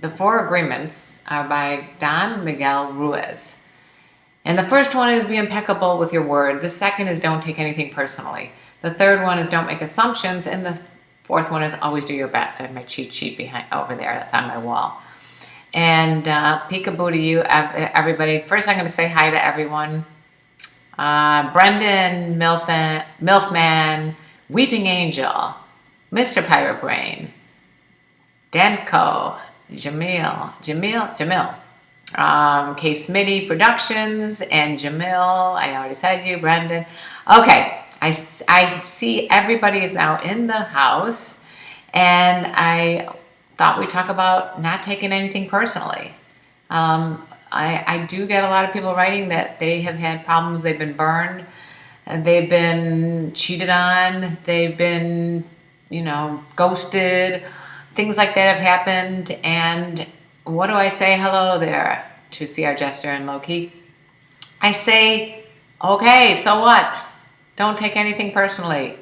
The Four Agreements are by Don Miguel Ruiz. And the first one is be impeccable with your word. The second is don't take anything personally. The third one is don't make assumptions. And the fourth one is always do your best. I have my cheat sheet behind over there. That's on my wall. And peekaboo to you, everybody. First, I'm going to say hi to everyone. Brendan, Milfman, Weeping Angel, Mr. Pirate Brain, Denko, Jamil, K. Smitty Productions, and Jamil. I already said you, Brendan. Okay, I see everybody is now in the house, and I thought we'd talk about not taking anything personally. I do get a lot of people writing that they have had problems, they've been burned, and they've been cheated on, they've been, ghosted, things like that have happened, and what do I say? Hello there to CR Jester and Loki. I say, okay, so what? Don't take anything personally.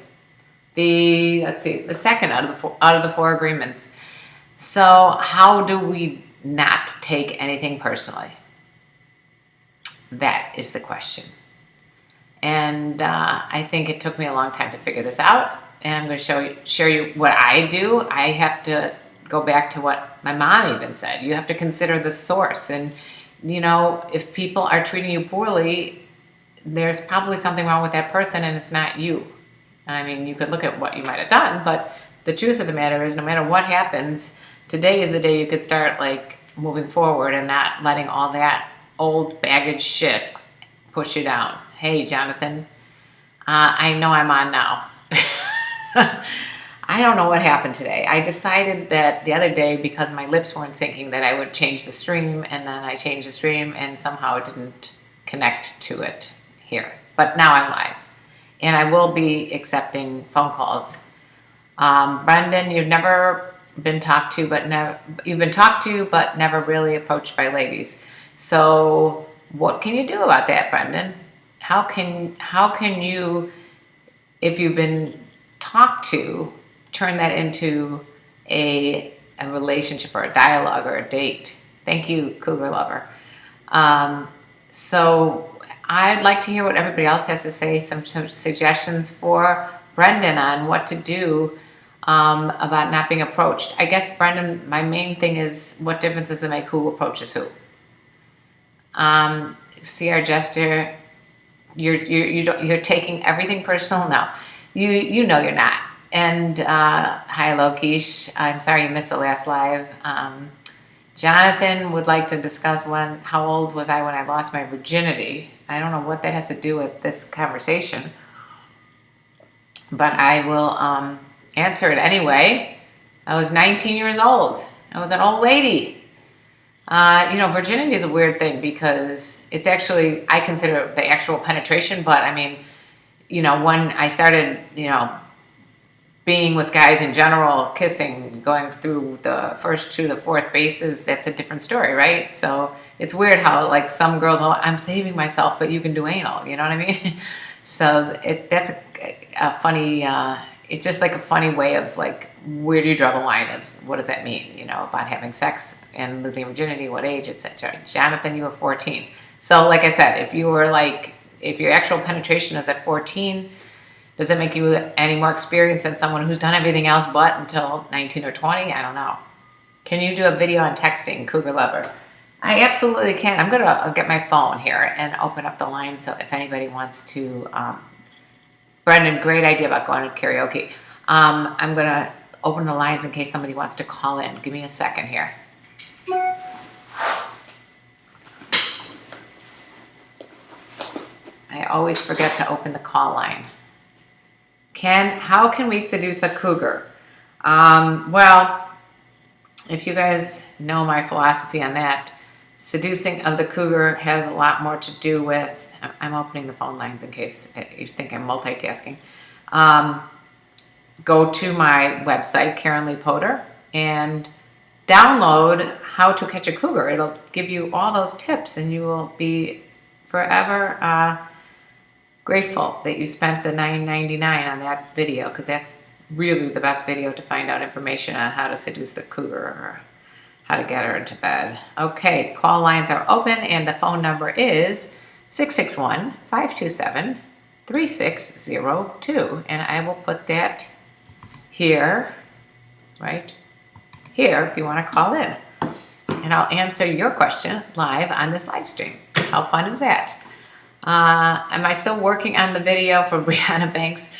The second out of the four agreements. So how do we not take anything personally? That is the question. And I think it took me a long time to figure this out. And I'm going to share you what I do. I have to go back to what my mom even said. You have to consider the source. And, if people are treating you poorly, there's probably something wrong with that person and it's not you. I mean, you could look at what you might have done, but the truth of the matter is no matter what happens, today is the day you could start moving forward and not letting all that old baggage shit push you down. Hey, Jonathan, I know I'm on now. I don't know what happened today. I decided that the other day, because my lips weren't syncing, that I would change the stream, and then I changed the stream, and somehow it didn't connect to it here. But now I'm live, and I will be accepting phone calls. Brendan, you've never been talked to, but never really approached by ladies. So what can you do about that, Brendan? How can you, if you've been talked to, turn that into a relationship or a dialogue or a date? Thank you, Cougar Lover. So I'd like to hear what everybody else has to say, some suggestions for Brendan on what to do about not being approached. I guess, Brendan, my main thing is what difference does it make who approaches who? CR Jester, you're taking everything personal now. You know you're not. And hi Lokish, I'm sorry you missed the last live. Jonathan would like to discuss how old was I when I lost my virginity. I don't know what that has to do with this conversation, but I will answer it anyway. I was 19 years old. I was an old lady. Virginity is a weird thing because it's actually, I consider it the actual penetration, but I mean, when I started, being with guys in general, kissing, going through the first to the fourth bases, that's a different story, right? So it's weird how some girls, I'm saving myself, but you can do anal, you know what I mean? So that's a funny, it's just a funny way of where do you draw the line? What does that mean? About having sex and losing virginity, what age, etc. Jonathan, you were 14. So like I said, if your actual penetration is at 14, does it make you any more experienced than someone who's done everything else but until 19 or 20? I don't know. Can you do a video on texting, Cougar Lover? I absolutely can. I'm going to get my phone here and open up the line so if anybody wants to. Brendan, great idea about going to karaoke. I'm going to open the lines in case somebody wants to call in. Give me a second here. I always forget to open the call line. How can we seduce a cougar? Well, if you guys know my philosophy on that, seducing of the cougar has a lot more to do with, I'm opening the phone lines in case you think I'm multitasking. Go to my website, KarenLee Potter, and download How to Catch a Cougar. It'll give you all those tips and you will be forever grateful that you spent the $9.99 on that video, because that's really the best video to find out information on how to seduce the cougar or how to get her into bed. Okay, call lines are open and the phone number is 661-527-3602. And I will put that here, right here, if you want to call in. And I'll answer your question live on this live stream. How fun is that? Am I still working on the video for Brianna Banks?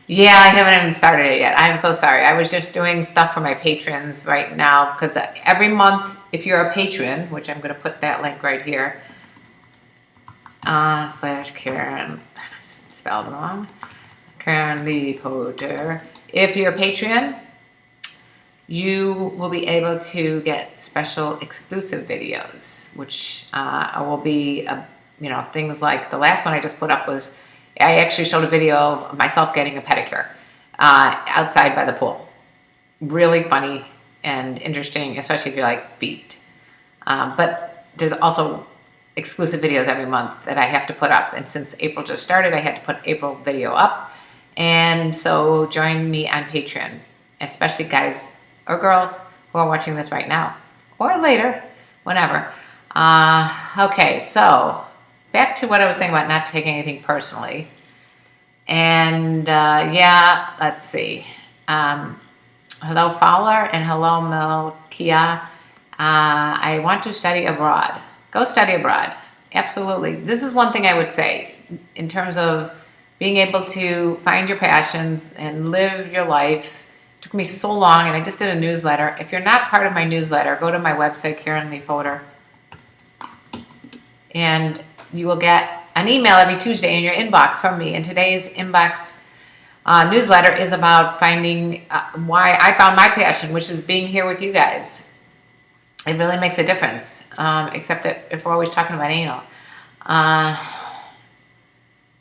Yeah, I haven't even started it yet. I'm so sorry. I was just doing stuff for my patrons right now because every month, if you're a patron, which I'm going to put that link right here, / Karen, spelled wrong, KarenLee Potter. If you're a patron, you will be able to get special exclusive videos, which will be, things like the last one I just put up was, I actually showed a video of myself getting a pedicure outside by the pool. Really funny and interesting, especially if you like feet. But there's also exclusive videos every month that I have to put up. And since April just started, I had to put April video up. And so join me on Patreon, especially guys or girls who are watching this right now or later, whenever. Okay, so back to what I was saying about not taking anything personally. And let's see. Hello, Fowler, and hello, Melkia. I want to study abroad. Go study abroad. Absolutely. This is one thing I would say in terms of being able to find your passions and live your life. It took me so long, and I just did a newsletter. If you're not part of my newsletter, go to my website, KarenLee Potter, and you will get an email every Tuesday in your inbox from me. And today's inbox newsletter is about finding why I found my passion, which is being here with you guys. It really makes a difference, except that if we're always talking about anal.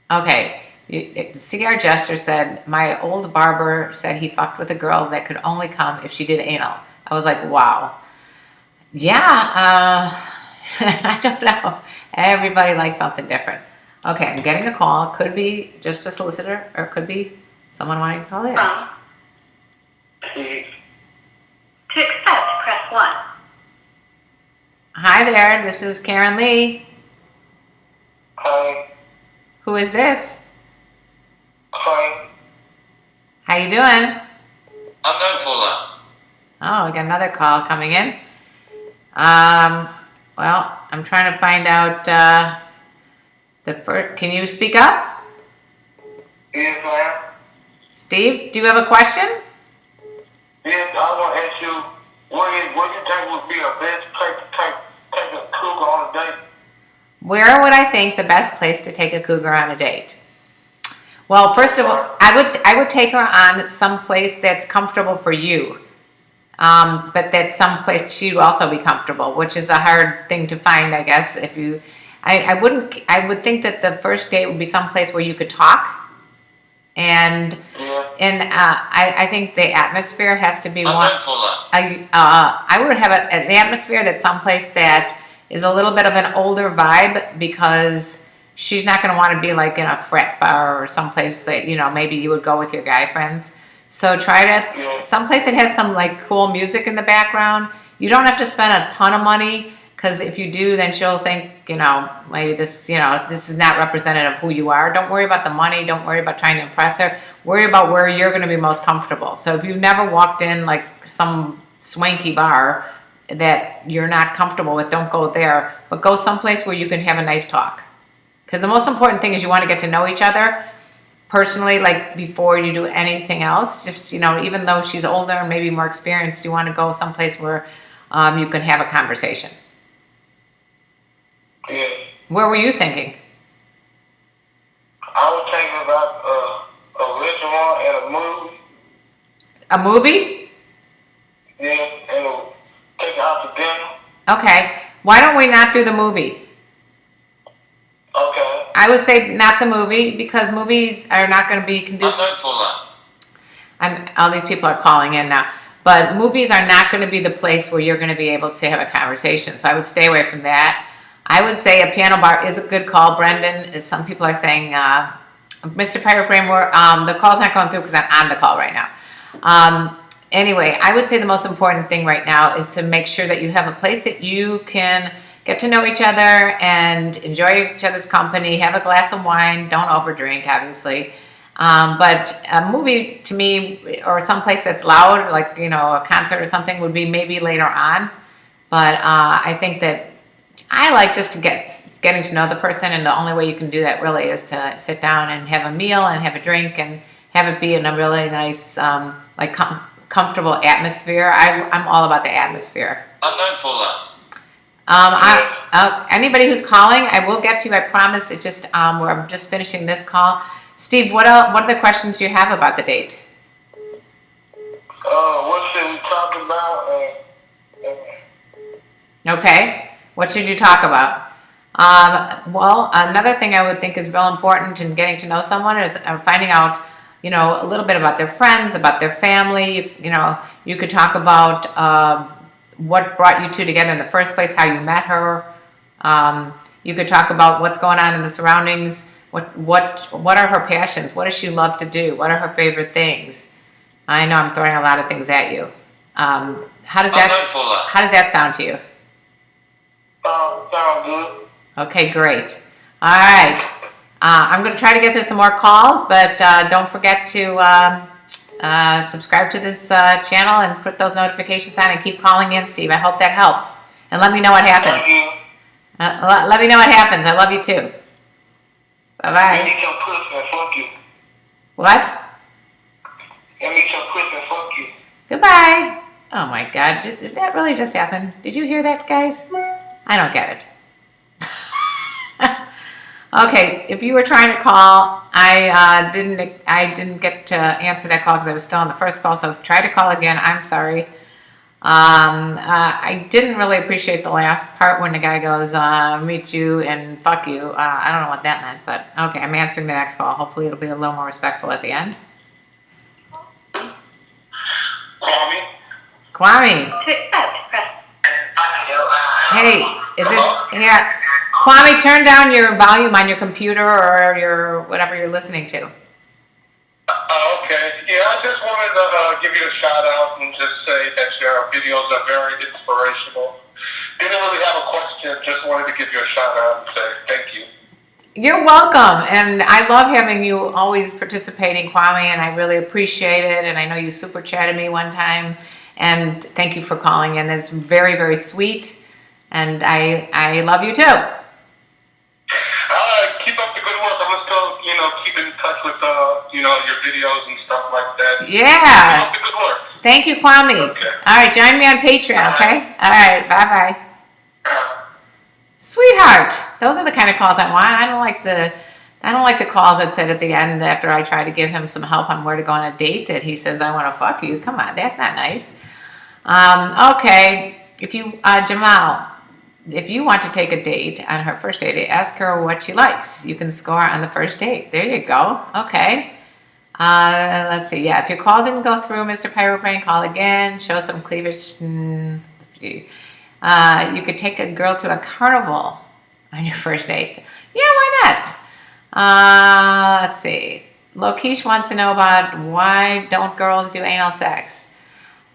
Okay, CR Jester said, my old barber said he fucked with a girl that could only come if she did anal. I was like, wow. Yeah, I don't know. Everybody likes something different. Okay, I'm getting a call. Could be just a solicitor, or it could be someone wanting to call in. To accept, press 1. Hi there, this is KarenLee. Hi. Who is this? Hi. How you doing? I'm not Paula. Oh, we got another call coming in. Well, I'm trying to find out can you speak up? Yes, ma'am. Steve, do you have a question? Yes, I want to ask you, what you think would be a best place to take a cougar on a date? Where would I think the best place to take a cougar on a date? Well, first of all, I would take her on some place that's comfortable for you. But that some place she would also be comfortable, which is a hard thing to find, I guess. I would think that the first date would be some place where you could talk. And I think the atmosphere has to be one. I would have an atmosphere that's someplace that is a little bit of an older vibe, because she's not going to want to be like in a frat bar or someplace that, maybe you would go with your guy friends. So try to someplace that has some like cool music in the background. You don't have to spend a ton of money, because if you do, then she'll think, maybe this is not representative of who you are. Don't worry about the money. Don't worry about trying to impress her. Worry about where you're going to be most comfortable. So if you've never walked in like some swanky bar that you're not comfortable with, don't go there, but go someplace where you can have a nice talk. Because the most important thing is you want to get to know each other personally, like before you do anything else. Just, even though she's older and maybe more experienced, you want to go someplace where you can have a conversation. Yeah. Where were you thinking? I was thinking about a restaurant and a movie. A movie? Yeah, and take her out to dinner. Okay. Why don't we not do the movie? Okay. I would say not the movie, because movies are not going to be conducive. All these people are calling in now. But movies are not going to be the place where you're going to be able to have a conversation. So I would stay away from that. I would say a piano bar is a good call, Brendan. As some people are saying, Mr. Pirate Brain, the call's not going through because I'm on the call right now. anyway, I would say the most important thing right now is to make sure that you have a place that you can get to know each other and enjoy each other's company, have a glass of wine, don't overdrink, obviously. But a movie to me, or someplace that's loud, like, a concert or something, would be maybe later on. But I think that I like just to getting to know the person, and the only way you can do that really is to sit down and have a meal and have a drink and have it be in a really nice, comfortable atmosphere. I'm all about the atmosphere. I'm not for that. Anybody who's calling, I will get to you. I promise. It's just we're just finishing this call. Steve, what are the questions you have about the date? What should we talk about? Okay. What should you talk about? Well, another thing I would think is real important in getting to know someone is finding out, a little bit about their friends, about their family. You could talk about what brought you two together in the first place, how you met her. You could talk about what's going on in the surroundings. What are her passions? What does she love to do? What are her favorite things? I know I'm throwing a lot of things at you. How does that sound to you? Sound good. Okay, great. All right. I'm going to try to get to some more calls, but don't forget to subscribe to this channel and put those notifications on and keep calling in, Steve. I hope that helped. And let me know what happens. Let me know what happens. I love you too. Bye-bye. Let me some pussy and fuck you. What? Let me some pussy and fuck you. Goodbye. Oh my God. Did that really just happen? Did you hear that, guys? I don't get it. Okay, if you were trying to call, I didn't get to answer that call because I was still on the first call, so try to call again. I'm sorry. I didn't really appreciate the last part when the guy goes, meet you and fuck you. I don't know what that meant, but okay, I'm answering the next call. Hopefully it'll be a little more respectful at the end. Kwame. To accept, press. Hey, is this, yeah. Kwame, turn down your volume on your computer or your whatever you're listening to. Okay. Yeah, I just wanted to give you a shout out and just say that your videos are very inspirational. Didn't really have a question, just wanted to give you a shout out and say thank you. You're welcome, and I love having you always participating, Kwame, and I really appreciate it, and I know you super chatted me one time, and thank you for calling in. It's very, very sweet, and I love you too. Keep up the good work. I'm still, keep in touch with, your videos and stuff like that. Yeah. Keep up the good work. Thank you, Kwame. Okay. All right, join me on Patreon, okay? All right, bye-bye. Sweetheart, those are the kind of calls I want. I don't like the calls that said at the end after I try to give him some help on where to go on a date that he says, I want to fuck you. Come on, that's not nice. Okay, if you, Jamal, if you want to take a date on her first date, ask her what she likes. You can score on the first date. There you go. Okay. Let's see. Yeah, if your call didn't go through, Mr. Pyro Brain, call again. Show some cleavage. You could take a girl to a carnival on your first date. Yeah, why not? Let's see. Lokesh wants to know about why don't girls do anal sex.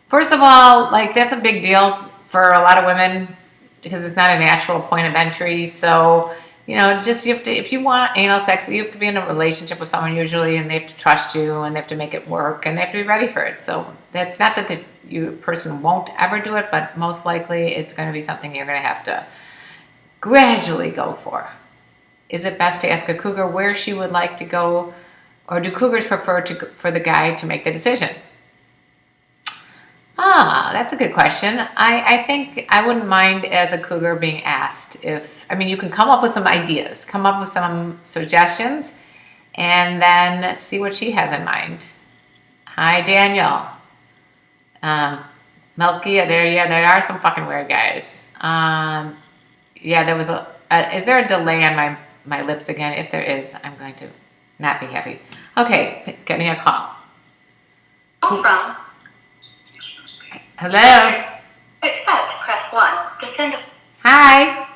First of all, that's a big deal for a lot of women because it's not a natural point of entry. So, just you have to, if you want anal sex, you have to be in a relationship with someone usually, and they have to trust you, and they have to make it work, and they have to be ready for it. So that's not that the person won't ever do it, but most likely it's going to be something you're going to have to gradually go for. Is it best to ask a cougar where she would like to go, or do cougars prefer for the guy to make the decision? That's a good question. I think I wouldn't mind as a cougar being asked you can come up with some ideas, come up with some suggestions, and then see what she has in mind. Hi, Daniel. Melky, there are some fucking weird guys. There was is there a delay on my lips again? If there is, I'm going to not be happy. Okay, getting a call. From. Hello. To accept, press 1. To send a. Hi.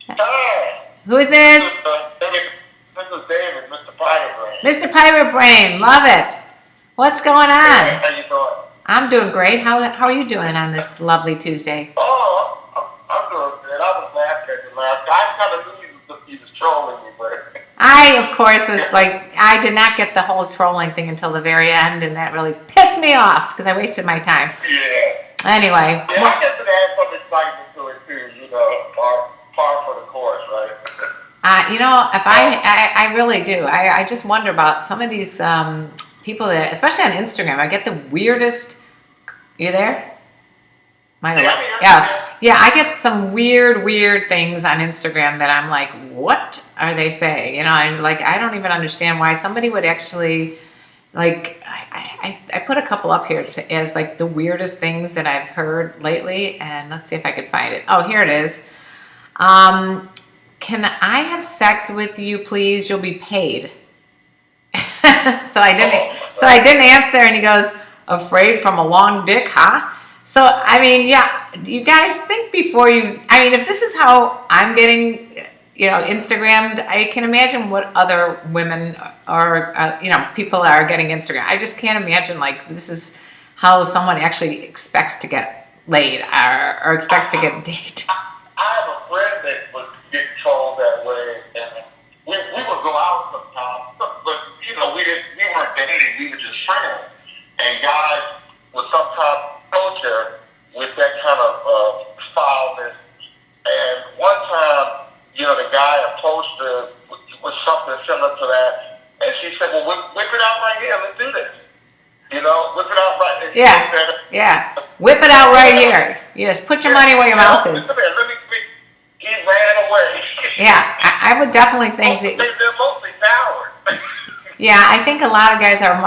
Hi. Who is this? This is David, Mr. Pirate Brain. Mr. Pirate Brain. Love it. What's going on? How you doing? I'm doing great. How are you doing on this lovely Tuesday? Oh, I'm doing good. I was laughing at the last guy. I kind of knew he was trolling me, but I, of course, was like, I did not get the whole trolling thing until the very end, and that really pissed me off because I wasted my time. yeah. Anyway, Yeah, I guess it adds some excitement to it too, you know, par for the course, right? you know, if I really do. I just wonder about some of these people that, especially on Instagram, I get the weirdest. You there? Yeah. I get some weird things on Instagram that I'm like, what are they saying? You know, I'm like, I don't even understand why somebody would actually like. I put a couple up here as like the weirdest things that I've heard lately, and let's see if I could find it. Oh, here it is. Can I have sex with you, please? You'll be paid. So I didn't answer, and he goes, afraid from a long dick, huh? So I mean, yeah, you guys think before you. I mean, if this is how I'm getting, Instagrammed, I can imagine what other women or people are getting Instagram. I just can't imagine like this is how someone actually expects to get laid or expects to get dated. I have a friend that was getting trolled that way, and we would go out sometimes, but we weren't dating, we were just friends. And guys would sometimes approach her with that kind of foulness. And one time, the guy approached her with something similar to that, and she said, "Well, whip it out right here. Let's do this. Whip it out right here." Yeah. Whip it out right here. Yes, put your money where your mouth is. Come here, let me speak. He ran away. Yeah, I would definitely think that. They're mostly cowards. Yeah, I think a lot of guys are,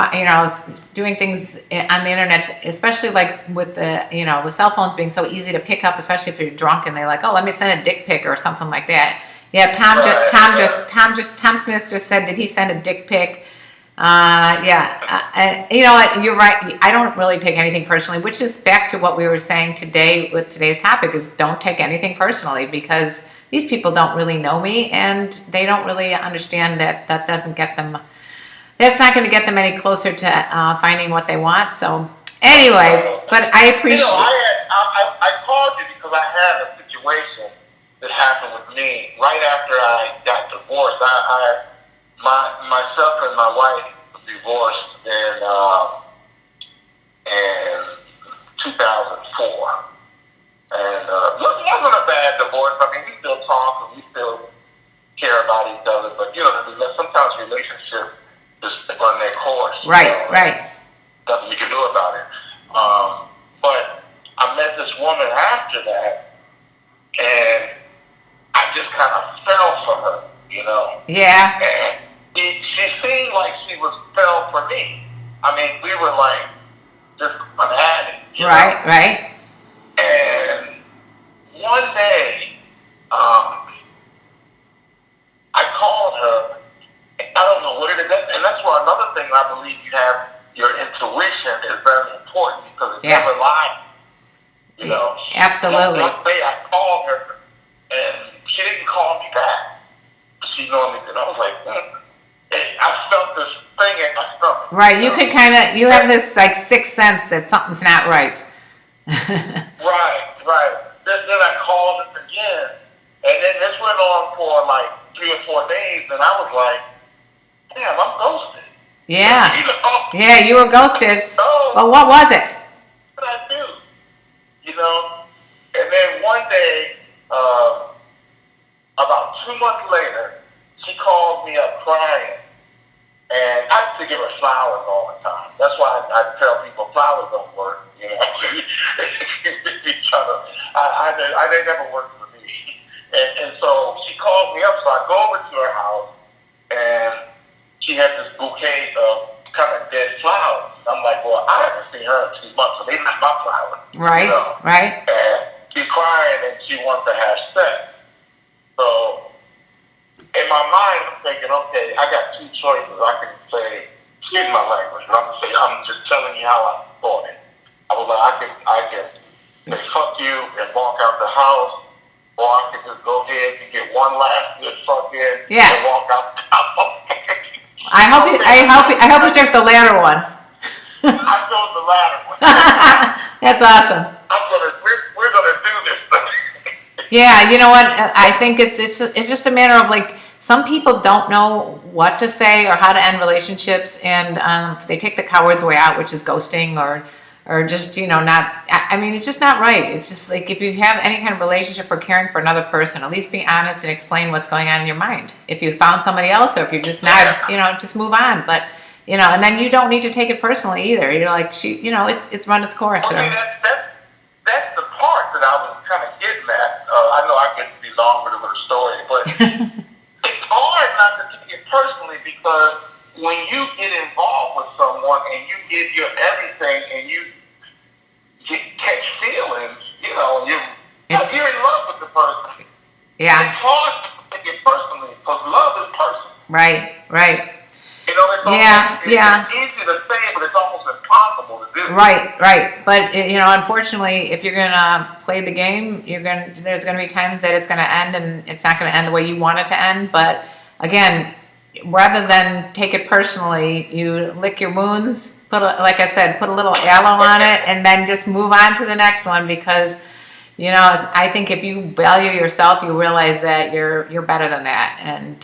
doing things on the internet, especially like with the, with cell phones being so easy to pick up, especially if you're drunk and they're like, oh, let me send a dick pic or something like that. Yeah, Tom Smith just said, did he send a dick pic? You know what? You're right. I don't really take anything personally, which is back to what we were saying today with today's topic is don't take anything personally because these people don't really know me and they don't really understand that doesn't get them. That's not going to get them any closer to finding what they want. So anyway, but I appreciate. I called you because I had a situation that happened with me right after I got divorced. Myself and my wife divorced in 2004, and it wasn't a bad divorce. I mean, we still talk and we still care about each other, but sometimes relationships just run their course. Right. Nothing you can do about it. But I met this woman after that, and I just kind of fell for her, Yeah. And she seemed like she fell for me. I mean, we were like just an addict. Right. And one day, I called her. I don't know what it is, and that's why another thing I believe you have your intuition is very important because it's never lies. Absolutely. One day I called her, and she didn't call me back. She normally did. I was like, I felt this thing in my stomach. Right. You have this like sixth sense that something's not right. Right. Then I called her again, and then this went on for like 3 or 4 days, and I was like, damn, I'm ghosted. Yeah. Yeah, you were ghosted. Well, what was it? What did I do? And then one day, about 2 months later, she called me up crying. And I used to give her flowers all the time. That's why I tell people flowers don't work. They never worked for me. And so she called me up, so I go over to her house, and she had this bouquet of kind of dead flowers. I'm like, well, I haven't seen her in 2 months, so maybe not my flowers. Right. And she's crying, and she wants to have sex. So in my mind, I'm thinking, okay, I got 2 choices. I can say, excuse my language, but I'm just telling you how I thought it. I was like, I can say fuck you and walk out the house, or I can just go ahead and get one last good fuck in and walk out the house. I hope you took the latter one. I chose the latter one. That's awesome. We're gonna do this. Yeah, you know what? I think it's just a matter of like some people don't know what to say or how to end relationships, and they take the coward's way out, which is ghosting or just not. I mean, it's just not right. It's just like if you have any kind of relationship or caring for another person, at least be honest and explain what's going on in your mind. If you found somebody else, or if you're just not, just move on. But and then you don't need to take it personally either. You're like it's run its course. Okay, that's the part that I was kind of getting at. I know I could be longer with a story, but it's hard not to take it personally because when you get involved with someone and you give your everything and you catch feelings, you're in love with the person. Yeah. It's hard to take it personally because love is personal. Right. It's easy to say, but it's almost impossible to do. Right. But unfortunately, if you're gonna play the game, there's gonna be times that it's gonna end, and it's not gonna end the way you want it to end. But again, rather than take it personally, you lick your wounds. Like I said, put a little aloe on it, and then just move on to the next one because. I think if you value yourself, you realize that you're better than that. And,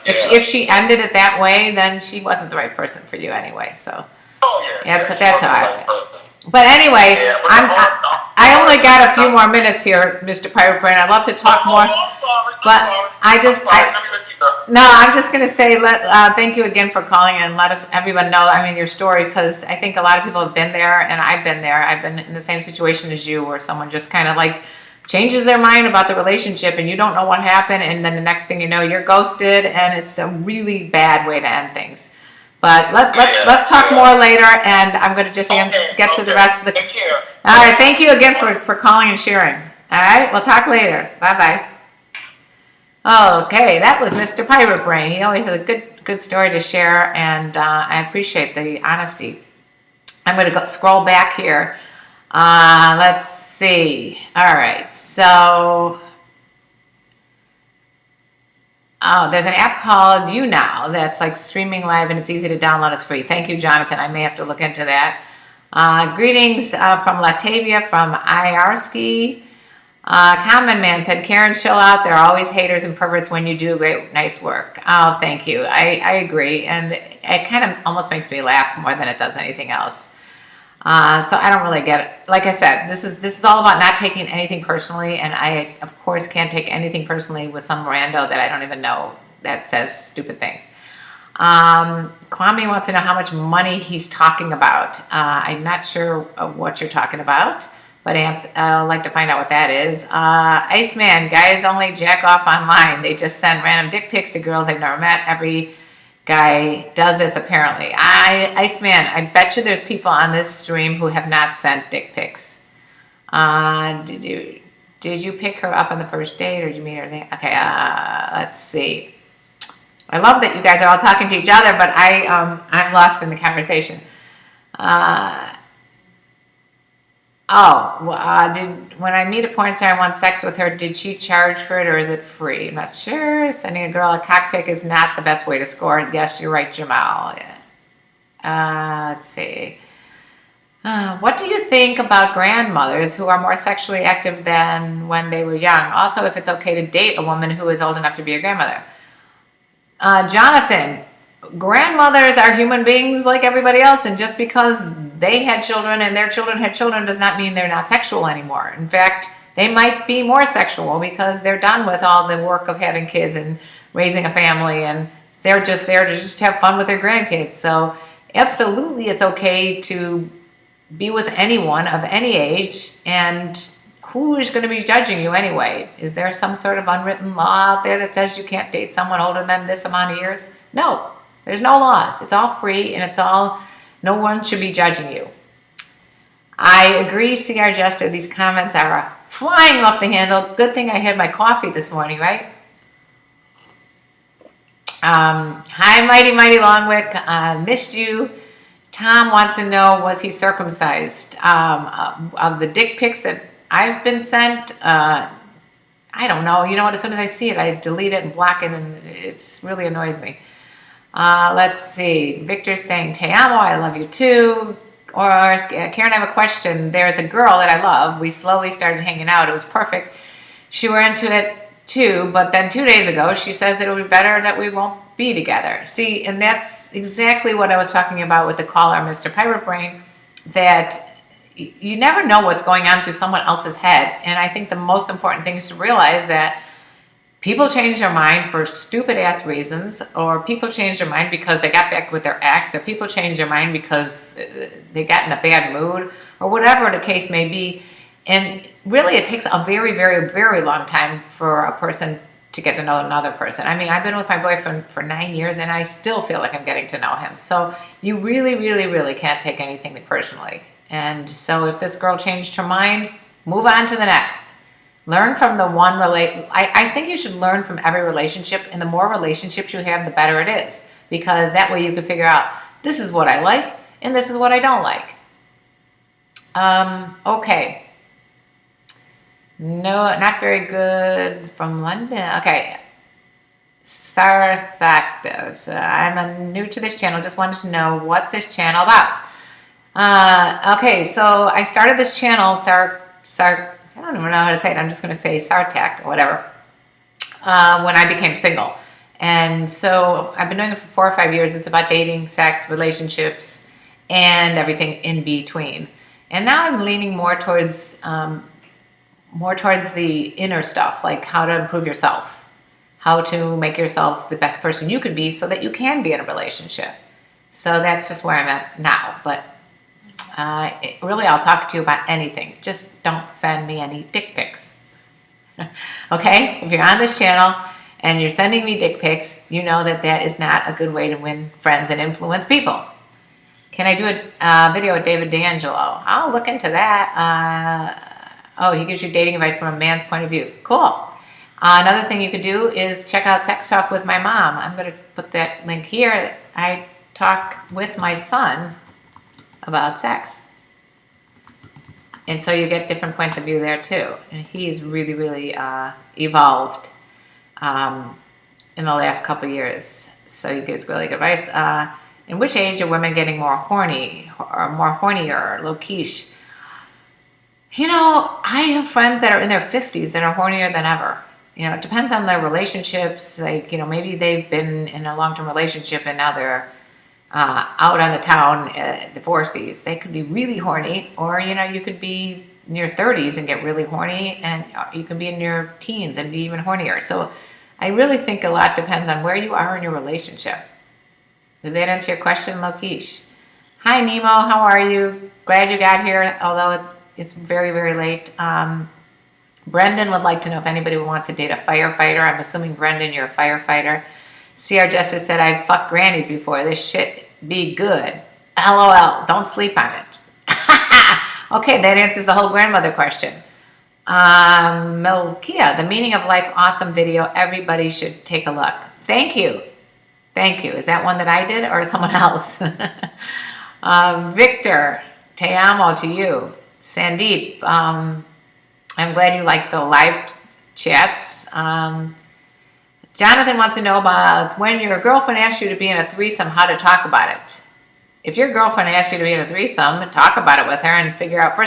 if she ended it that way, then she wasn't the right person for you anyway. So that's how I feel. But anyway, I only got a few more minutes here, Mr. Pirate Brain. I'd love to talk more. But I'm just going to say, thank you again for calling and let everyone know, your story, because I think a lot of people have been there, and I've been there. I've been in the same situation as you, where someone just kind of like changes their mind about the relationship, and you don't know what happened, and then the next thing you know, you're ghosted, and it's a really bad way to end things. But let's talk more later, and I'm going to just get to the rest of the. All right, thank you again for calling and sharing. All right, we'll talk later. Bye. Okay, that was Mr. Pirate Brain. He always has a good story to share, and I appreciate the honesty. I'm going to scroll back here. Let's see. All right, so there's an app called YouNow that's like streaming live, and it's easy to download. It's free. Thank you, Jonathan. I may have to look into that. Greetings from Latavia from IRSKI. Common Man said, Karen, chill out. There are always haters and perverts when you do nice work. Oh, thank you. I agree. And it kind of almost makes me laugh more than it does anything else. So I don't really get it. Like I said, this is all about not taking anything personally. And I, of course, can't take anything personally with some rando that I don't even know that says stupid things. Kwame wants to know how much money he's talking about. I'm not sure what you're talking about. But I'd like to find out what that is. Iceman, guys only jack off online. They just send random dick pics to girls they've never met. Every guy does this apparently. Iceman, I bet you there's people on this stream who have not sent dick pics. Did you pick her up on the first date, or did you meet her there? Okay, let's see. I love that you guys are all talking to each other, but I'm lost in the conversation. When I meet a porn star and want sex with her, did she charge for it or is it free? I'm not sure. Sending a girl a cockpic is not the best way to score. Yes, you're right, Jamal. Let's see. What do you think about grandmothers who are more sexually active than when they were young? Also, if it's okay to date a woman who is old enough to be a grandmother. Jonathan, grandmothers are human beings like everybody else, and just because they had children and their children had children does not mean they're not sexual anymore. In fact, they might be more sexual because they're done with all the work of having kids and raising a family, and they're just there to just have fun with their grandkids. So absolutely, it's okay to be with anyone of any age, and who is going to be judging you anyway? Is there some sort of unwritten law out there that says you can't date someone older than this amount of years? No, there's no laws. It's all free, and no one should be judging you. I agree, CR Jester. These comments are flying off the handle. Good thing I had my coffee this morning, right? Hi, Mighty Longwick. Missed you. Tom wants to know, was he circumcised? Of the dick pics that I've been sent, I don't know. You know what? As soon as I see it, I delete it and block it, and it really annoys me. Let's see. Victor's saying, Te amo, I love you too. Or Karen, I have a question. There's a girl that I love. We slowly started hanging out. It was perfect. She were into it too, but then 2 days ago, she says that it would be better that we won't be together. See, and that's exactly what I was talking about with the caller, Mr. Pirate Brain, that you never know what's going on through someone else's head. And I think the most important thing is to realize that people change their mind for stupid ass reasons, or people change their mind because they got back with their ex, or people change their mind because they got in a bad mood, or whatever the case may be. And really, it takes a very, very, very long time for a person to get to know another person. I mean, I've been with my boyfriend for 9 years, and I still feel like I'm getting to know him. So you really, really, really can't take anything personally. And so if this girl changed her mind, move on to the next. Learn from the one I think you should learn from every relationship, and the more relationships you have, the better it is. Because that way you can figure out, this is what I like, and this is what I don't like. Okay. No, not very good from London. Okay. Sarthactus. I'm new to this channel. Just wanted to know, what's this channel about? Okay, so I started this channel, I don't even know how to say it. I'm just going to say Sartec or whatever, when I became single. And so I've been doing it for 4 or 5 years. It's about dating, sex, relationships, and everything in between. And now I'm leaning more towards the inner stuff, like how to improve yourself, how to make yourself the best person you could be so that you can be in a relationship. So that's just where I'm at now. But really, I'll talk to you about anything. Just don't send me any dick pics. Okay? If you're on this channel and you're sending me dick pics, you know that that is not a good way to win friends and influence people. Can I do a video with David D'Angelo? I'll look into that. Oh, he gives you dating advice from a man's point of view. Cool. Another thing you could do is check out Sex Talk with my mom. I'm going to put that link here. I talk with my son about sex. And so you get different points of view there too. And he's really, really evolved in the last couple of years. So he gives really good advice. In which age are women getting more horny or more hornier, low-quiche? You know, I have friends that are in their 50s that are hornier than ever. You know, it depends on their relationships. Like, you know, maybe they've been in a long-term relationship and now they're out on the town, divorcees. They could be really horny, or, you know, you could be in your 30s and get really horny, and you could be in your teens and be even hornier. So I really think a lot depends on where you are in your relationship. Does that answer your question, Lokesh? Hi, Nemo. How are you? Glad you got here, although it's very, very late. Brendan would like to know if anybody wants to date a firefighter. I'm assuming, Brendan, you're a firefighter. CR Jester said, I've fucked grannies before. This shit be good. LOL. Don't sleep on it. Okay, that answers the whole grandmother question. Melkia, the meaning of life, awesome video. Everybody should take a look. Thank you. Thank you. Is that one that I did or someone else? Victor, te amo to you. Sandeep, I'm glad you like the live chats. Jonathan wants to know about when your girlfriend asks you to be in a threesome, how to talk about it. If your girlfriend asks you to be in a threesome, talk about it with her and figure out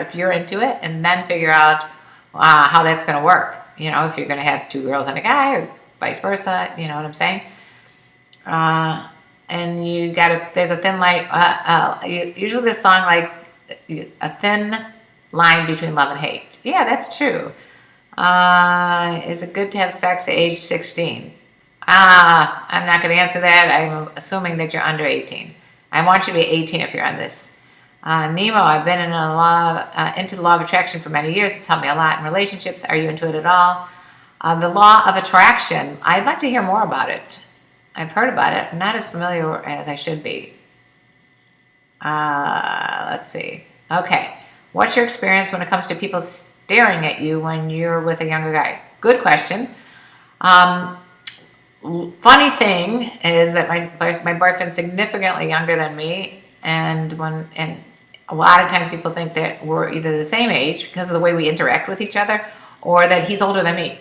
if you're into it, and then figure out how that's going to work. You know, if you're going to have 2 girls and a guy, or vice versa, you know what I'm saying? And you got there's a thin line, usually this song, like a thin line between love and hate. Yeah, that's true. Is it good to have sex at age 16? I'm not going to answer that. I'm assuming that you're under 18. I want you to be 18 if you're on this. Nemo, I've been into the law of attraction for many years. It's helped me a lot in relationships. Are you into it at all? The law of attraction. I'd like to hear more about it. I've heard about it. I'm not as familiar as I should be. Let's see. Okay. What's your experience when it comes to people staring at you when you're with a younger guy? Good question. Funny thing is that my boyfriend's significantly younger than me, and a lot of times people think that we're either the same age because of the way we interact with each other, or that he's older than me.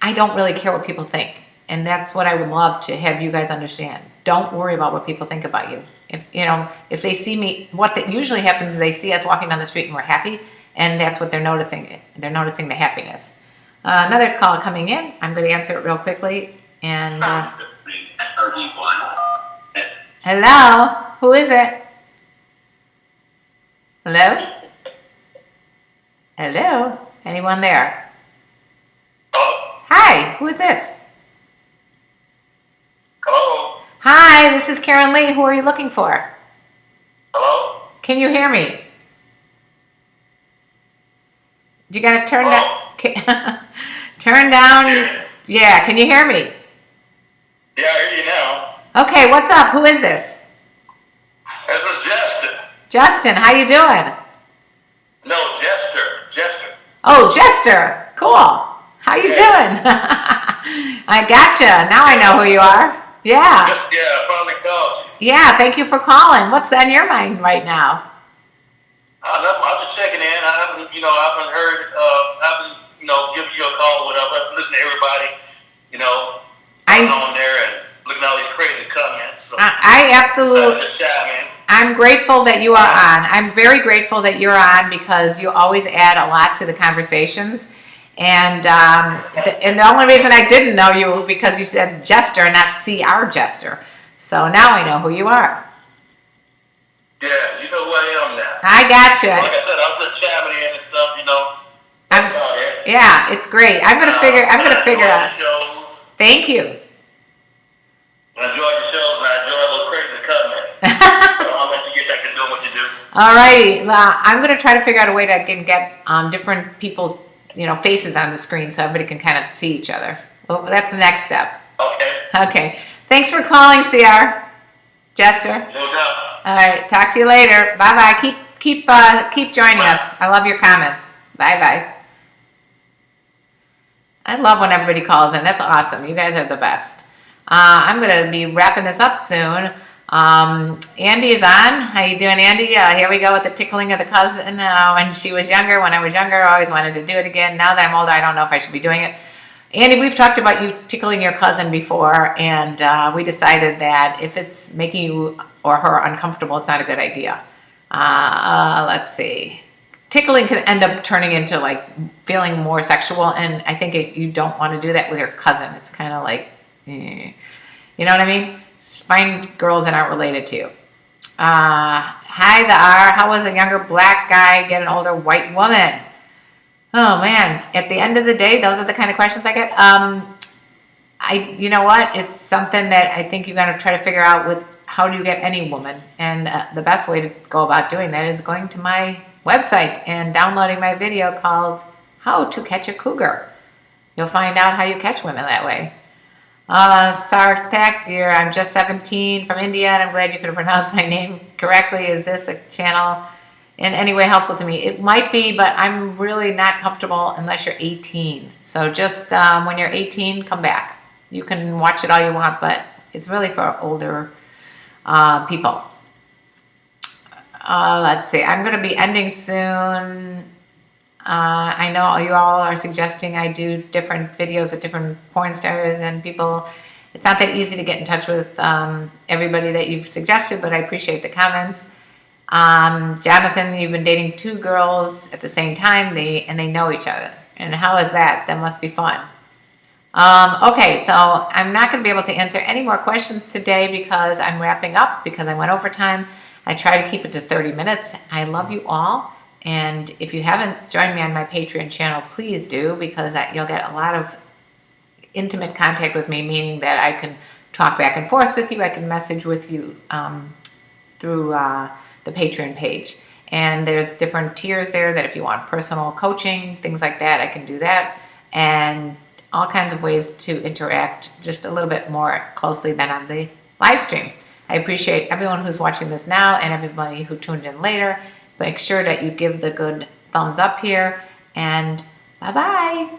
I don't really care what people think, and that's what I would love to have you guys understand. Don't worry about what people think about you. If they see me, what that usually happens is they see us walking down the street and we're happy, and that's what they're noticing. They're noticing the happiness. Another call coming in. I'm going to answer it real quickly. And hello, who is it? Hello? Hello? Anyone there? Hello? Hi, who is this? Hello? Hi, this is KarenLee. Who are you looking for? Hello? Can you hear me? You gotta turn down. Turn down. Yeah, can you hear me? Yeah, I hear you now. Okay, what's up? Who is this? This is Jester. Justin, how you doing? No, Jester. Oh, Jester. Cool. How you doing? I gotcha. Now I know who you are. Yeah. Yeah, I finally called you. Yeah, thank you for calling. What's on your mind right now? I'm just checking in. I haven't heard, giving you a call or whatever. I've listened to everybody, on there and looking at all these crazy comments. So, I absolutely. I'm grateful that you are on. I'm very grateful that you're on because you always add a lot to the conversations. And the only reason I didn't know you was because you said Jester, not CR Jester. So now I know who you are. Yeah, you know who I am now. I gotcha. Like I said, I'm just chiming in and stuff, Yeah, it's great. I'm gonna figure out. Thank you. I enjoy your shows and I enjoy those crazy comments. So I'll let you get back to doing what you do. All righty. I'm gonna try to figure out a way to get different people's faces on the screen so everybody can kind of see each other. Well, that's the next step. Okay. Okay. Thanks for calling, CR Jester. No doubt. All right. Talk to you later. Bye bye. Keep joining us. I love your comments. Bye bye. I love when everybody calls in. That's awesome. You guys are the best. I'm going to be wrapping this up soon. Andy is on. How you doing, Andy? Here we go with the tickling of the cousin. When she was younger, when I was younger, I always wanted to do it again. Now that I'm older, I don't know if I should be doing it. Andy, we've talked about you tickling your cousin before, and we decided that if it's making you or her uncomfortable, it's not a good idea. Let's see. Tickling can end up turning into like feeling more sexual, and I think you don't want to do that with your cousin. It's kind of like, you know what I mean? Find girls that aren't related to you. Hi, the R. How was a younger black guy get an older white woman? Oh man! At the end of the day, those are the kind of questions I get. You know what? It's something that I think you're going to try to figure out with how do you get any woman, and the best way to go about doing that is going to my website and downloading my video called "How to Catch a Cougar." You'll find out how you catch women that way. Sarthak, I'm just 17 from India, and I'm glad you could pronounce my name correctly. Is this a channel in any way helpful to me? It might be, but I'm really not comfortable unless you're 18. So just when you're 18, come back. You can watch it all you want, but it's really for older people. Let's see. I'm going to be ending soon. I know you all are suggesting I do different videos with different porn stars and people. It's not that easy to get in touch with everybody that you've suggested, but I appreciate the comments. Jonathan, you've been dating 2 girls at the same time, and they know each other. And how is that? That must be fun. Okay, so I'm not going to be able to answer any more questions today because I'm wrapping up because I went overtime. I try to keep it to 30 minutes. I love you all. And if you haven't joined me on my Patreon channel, please do, because you'll get a lot of intimate contact with me, meaning that I can talk back and forth with you. I can message with you through the Patreon page. And there's different tiers there that if you want personal coaching, things like that, I can do that. And all kinds of ways to interact just a little bit more closely than on the live stream. I appreciate everyone who's watching this now and everybody who tuned in later. Make sure that you give the good thumbs up here, and bye-bye.